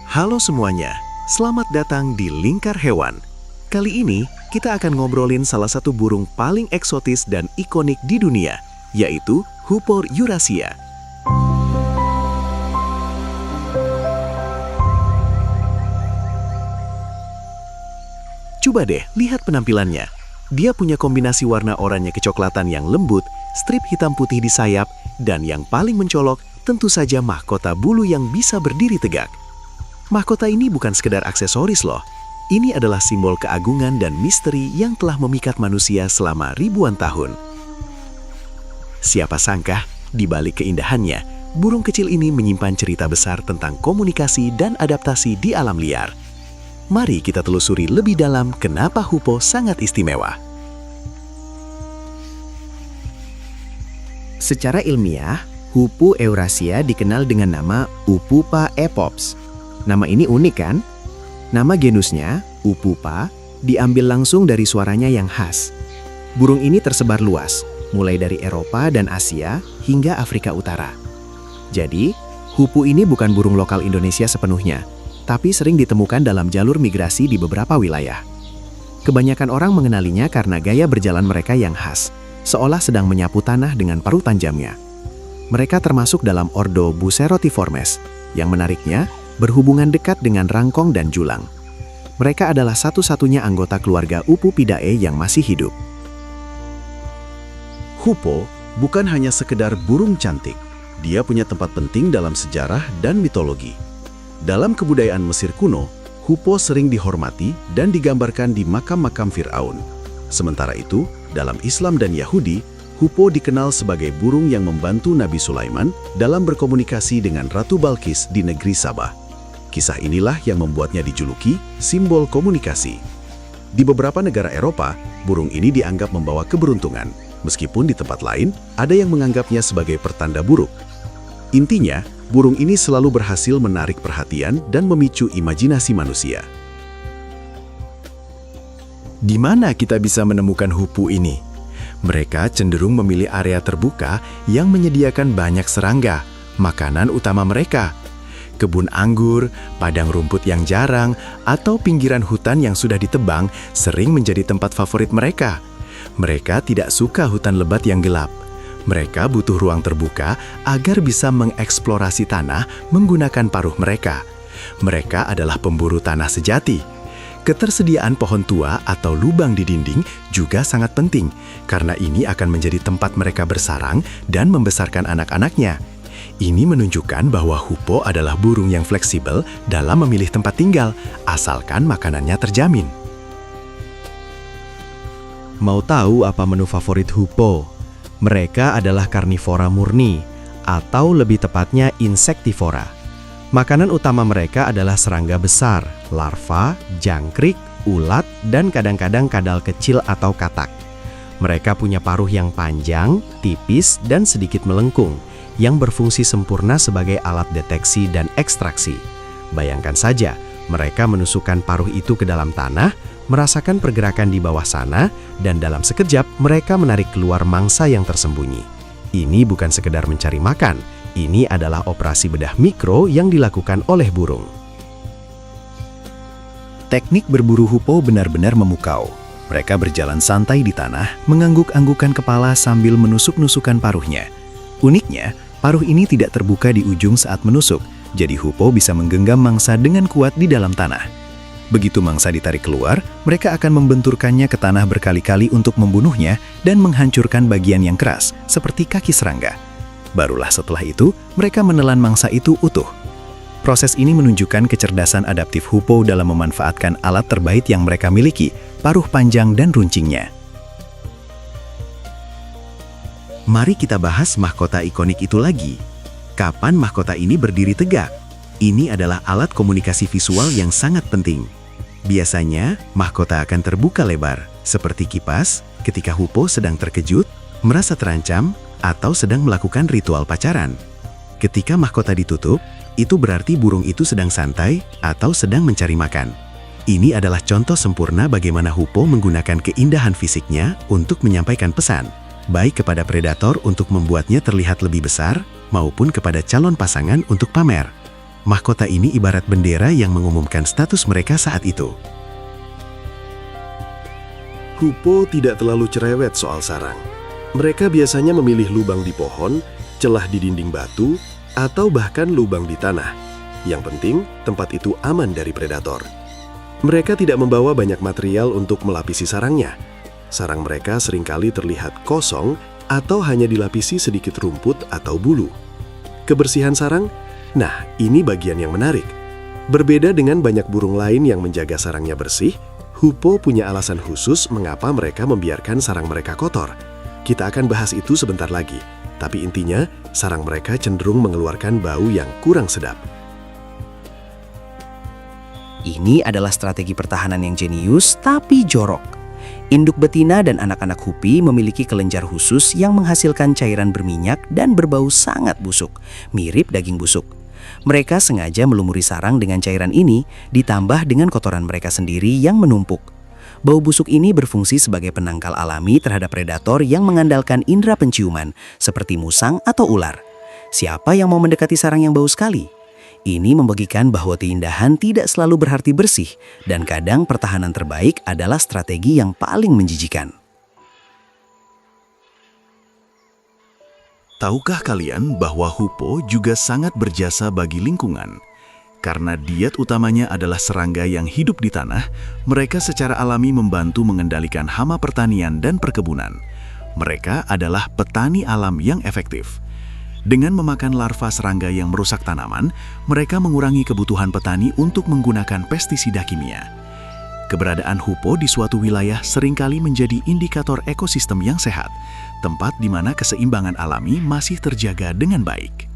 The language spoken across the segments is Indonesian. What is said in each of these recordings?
Halo semuanya, selamat datang di Lingkar Hewan. Kali ini kita akan ngobrolin salah satu burung paling eksotis dan ikonik di dunia, yaitu Hoopoe Eurasia. Coba deh lihat penampilannya. Dia punya kombinasi warna oranye kecoklatan yang lembut, strip hitam putih di sayap, dan yang paling mencolok tentu saja mahkota bulu yang bisa berdiri tegak. Mahkota ini bukan sekedar aksesoris loh. Ini adalah simbol keagungan dan misteri yang telah memikat manusia selama ribuan tahun. Siapa sangka, di balik keindahannya, burung kecil ini menyimpan cerita besar tentang komunikasi dan adaptasi di alam liar. Mari kita telusuri lebih dalam kenapa Hoopoe sangat istimewa. Secara ilmiah, Hoopoe Eurasia dikenal dengan nama Upupa epops. Nama ini unik kan? Nama genusnya, Upupa, diambil langsung dari suaranya yang khas. Burung ini tersebar luas, mulai dari Eropa dan Asia hingga Afrika Utara. Jadi, Hoopoe ini bukan burung lokal Indonesia sepenuhnya, tapi sering ditemukan dalam jalur migrasi di beberapa wilayah. Kebanyakan orang mengenalinya karena gaya berjalan mereka yang khas, seolah sedang menyapu tanah dengan paruh tajamnya. Mereka termasuk dalam ordo Bucerotiformes, yang menariknya berhubungan dekat dengan rangkong dan julang. Mereka adalah satu-satunya anggota keluarga Upupidae yang masih hidup. Hoopoe bukan hanya sekedar burung cantik, dia punya tempat penting dalam sejarah dan mitologi. Dalam kebudayaan Mesir kuno, Hoopoe sering dihormati dan digambarkan di makam-makam Fir'aun. Sementara itu, dalam Islam dan Yahudi, Hoopoe dikenal sebagai burung yang membantu Nabi Sulaiman dalam berkomunikasi dengan Ratu Balkis di negeri Sabah. Kisah inilah yang membuatnya dijuluki simbol komunikasi. Di beberapa negara Eropa, burung ini dianggap membawa keberuntungan, meskipun di tempat lain ada yang menganggapnya sebagai pertanda buruk. Intinya, burung ini selalu berhasil menarik perhatian dan memicu imajinasi manusia. Di mana kita bisa menemukan Hoopoe ini? Mereka cenderung memilih area terbuka yang menyediakan banyak serangga, makanan utama mereka. Kebun anggur, padang rumput yang jarang, atau pinggiran hutan yang sudah ditebang sering menjadi tempat favorit mereka. Mereka tidak suka hutan lebat yang gelap. Mereka butuh ruang terbuka agar bisa mengeksplorasi tanah menggunakan paruh mereka. Mereka adalah pemburu tanah sejati. Ketersediaan pohon tua atau lubang di dinding juga sangat penting, karena ini akan menjadi tempat mereka bersarang dan membesarkan anak-anaknya. Ini menunjukkan bahwa Hoopoe adalah burung yang fleksibel dalam memilih tempat tinggal, asalkan makanannya terjamin. Mau tahu apa menu favorit Hoopoe? Mereka adalah karnivora murni, atau lebih tepatnya insektivora. Makanan utama mereka adalah serangga besar, larva, jangkrik, ulat, dan kadang-kadang kadal kecil atau katak. Mereka punya paruh yang panjang, tipis, dan sedikit melengkung, yang berfungsi sempurna sebagai alat deteksi dan ekstraksi. Bayangkan saja, mereka menusukkan paruh itu ke dalam tanah, merasakan pergerakan di bawah sana, dan dalam sekejap mereka menarik keluar mangsa yang tersembunyi. Ini bukan sekedar mencari makan, ini adalah operasi bedah mikro yang dilakukan oleh burung. Teknik berburu Hoopoe benar-benar memukau. Mereka berjalan santai di tanah, mengangguk-anggukan kepala sambil menusuk-nusukan paruhnya. Uniknya, paruh ini tidak terbuka di ujung saat menusuk, jadi Hoopoe bisa menggenggam mangsa dengan kuat di dalam tanah. Begitu mangsa ditarik keluar, mereka akan membenturkannya ke tanah berkali-kali untuk membunuhnya dan menghancurkan bagian yang keras, seperti kaki serangga. Barulah setelah itu, mereka menelan mangsa itu utuh. Proses ini menunjukkan kecerdasan adaptif Hoopoe dalam memanfaatkan alat terbaik yang mereka miliki, paruh panjang dan runcingnya. Mari kita bahas mahkota ikonik itu lagi. Kapan mahkota ini berdiri tegak? Ini adalah alat komunikasi visual yang sangat penting. Biasanya, mahkota akan terbuka lebar, seperti kipas, ketika Hoopoe sedang terkejut, merasa terancam, atau sedang melakukan ritual pacaran. Ketika mahkota ditutup, itu berarti burung itu sedang santai atau sedang mencari makan. Ini adalah contoh sempurna bagaimana Hoopoe menggunakan keindahan fisiknya untuk menyampaikan pesan, baik kepada predator untuk membuatnya terlihat lebih besar, maupun kepada calon pasangan untuk pamer. Mahkota ini ibarat bendera yang mengumumkan status mereka saat itu. Hoopoe tidak terlalu cerewet soal sarang. Mereka biasanya memilih lubang di pohon, celah di dinding batu, atau bahkan lubang di tanah. Yang penting, tempat itu aman dari predator. Mereka tidak membawa banyak material untuk melapisi sarangnya. Sarang mereka seringkali terlihat kosong atau hanya dilapisi sedikit rumput atau bulu. Kebersihan sarang? Nah, ini bagian yang menarik. Berbeda dengan banyak burung lain yang menjaga sarangnya bersih, Hoopoe punya alasan khusus mengapa mereka membiarkan sarang mereka kotor. Kita akan bahas itu sebentar lagi, tapi intinya sarang mereka cenderung mengeluarkan bau yang kurang sedap. Ini adalah strategi pertahanan yang jenius tapi jorok. Induk betina dan anak-anak Hoopie memiliki kelenjar khusus yang menghasilkan cairan berminyak dan berbau sangat busuk, mirip daging busuk. Mereka sengaja melumuri sarang dengan cairan ini, ditambah dengan kotoran mereka sendiri yang menumpuk. Bau busuk ini berfungsi sebagai penangkal alami terhadap predator yang mengandalkan indera penciuman, seperti musang atau ular. Siapa yang mau mendekati sarang yang bau sekali? Ini membagikan bahwa keindahan tidak selalu berarti bersih, dan kadang pertahanan terbaik adalah strategi yang paling menjijikan. Tahukah kalian bahwa Hoopoe juga sangat berjasa bagi lingkungan? Karena diet utamanya adalah serangga yang hidup di tanah, mereka secara alami membantu mengendalikan hama pertanian dan perkebunan. Mereka adalah petani alam yang efektif. Dengan memakan larva serangga yang merusak tanaman, mereka mengurangi kebutuhan petani untuk menggunakan pestisida kimia. Keberadaan Hoopoe di suatu wilayah seringkali menjadi indikator ekosistem yang sehat, tempat di mana keseimbangan alami masih terjaga dengan baik.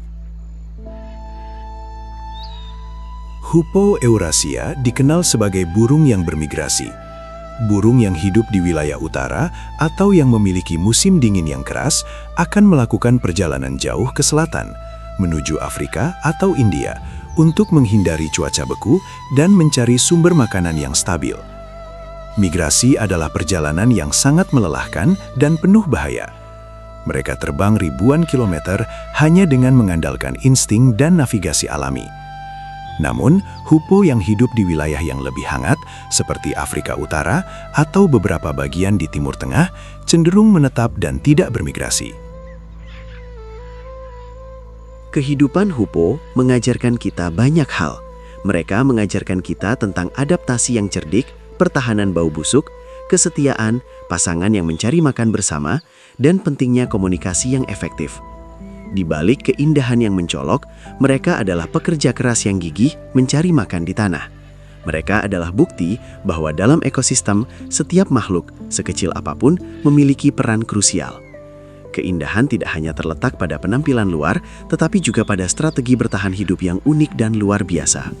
Hoopoe eurasia dikenal sebagai burung yang bermigrasi. Burung yang hidup di wilayah utara atau yang memiliki musim dingin yang keras akan melakukan perjalanan jauh ke selatan, menuju Afrika atau India, untuk menghindari cuaca beku dan mencari sumber makanan yang stabil. Migrasi adalah perjalanan yang sangat melelahkan dan penuh bahaya. Mereka terbang ribuan kilometer hanya dengan mengandalkan insting dan navigasi alami. Namun, Hoopoe yang hidup di wilayah yang lebih hangat, seperti Afrika Utara atau beberapa bagian di Timur Tengah, cenderung menetap dan tidak bermigrasi. Kehidupan Hoopoe mengajarkan kita banyak hal. Mereka mengajarkan kita tentang adaptasi yang cerdik, pertahanan bau busuk, kesetiaan, pasangan yang mencari makan bersama, dan pentingnya komunikasi yang efektif. Di balik keindahan yang mencolok, mereka adalah pekerja keras yang gigih mencari makan di tanah. Mereka adalah bukti bahwa dalam ekosistem, setiap makhluk, sekecil apapun, memiliki peran krusial. Keindahan tidak hanya terletak pada penampilan luar, tetapi juga pada strategi bertahan hidup yang unik dan luar biasa.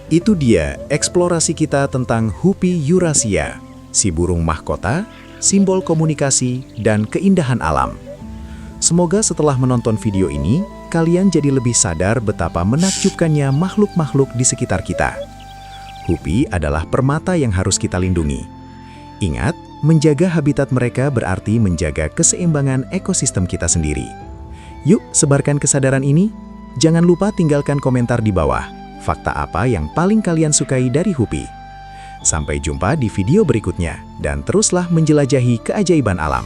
Itu dia eksplorasi kita tentang Hoopie eurasia, si burung mahkota, simbol komunikasi, dan keindahan alam. Semoga setelah menonton video ini, kalian jadi lebih sadar betapa menakjubkannya makhluk-makhluk di sekitar kita. Hoopie adalah permata yang harus kita lindungi. Ingat, menjaga habitat mereka berarti menjaga keseimbangan ekosistem kita sendiri. Yuk, sebarkan kesadaran ini. Jangan lupa tinggalkan komentar di bawah. Fakta apa yang paling kalian sukai dari Hoopie? Sampai jumpa di video berikutnya, dan teruslah menjelajahi keajaiban alam.